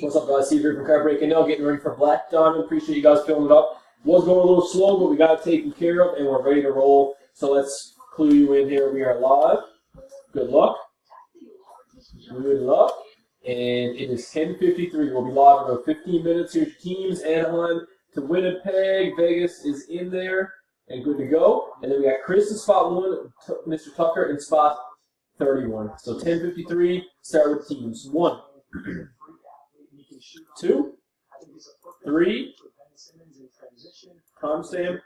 What's up, guys? Steve here from Car Breaking Now, getting ready for Black Diamond. Appreciate you guys filling it up. Was going a little slow, but we got it taken care of, and we're ready to roll. So let's clue you in here. We are live. Good luck. Good luck. And it is 10:53. We'll be live in about 15 minutes. Here's your teams. Anaheim to Winnipeg. Vegas is in there and good to go. And then we got Chris in spot 1, Mr. Tucker in spot 31. So 10:53. Start with teams. 1, 2, 3. Timestamp.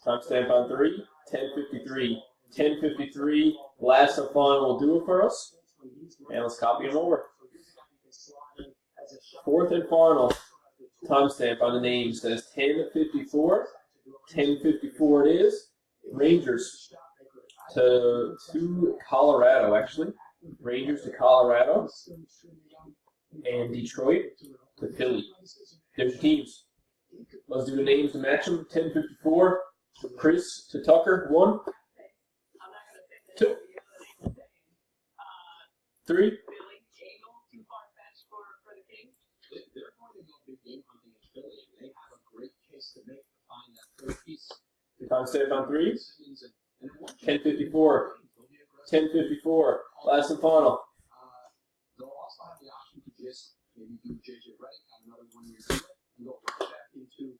Timestamp on 3. 10:53. 10:53. Last and final will do it for us. And let's copy them over. Fourth and final. Timestamp on the name says 10:54. 10:54 it is. Rangers to Colorado, actually. Rangers to Colorado. And Detroit to Philly. There's your teams. Let's do the names to match them. 10:54. Chris to Tucker. 1, 2, 3. Timestamp on 3. 10:54. 10:54. Last and final. They'll also have the option to just maybe do JJ Redick on another 1-year deal and go right back into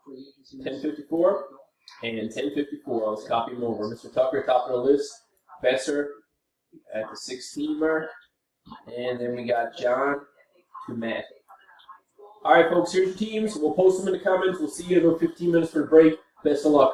free agency. 10:54 and 10:54. Let's copy them over. Mr. Tucker, top of the list. Besser at the 16-er. And then we got John to Matt. All right, folks, here's your teams. We'll post them in the comments. We'll see you in about 15 minutes for the break. Best of luck.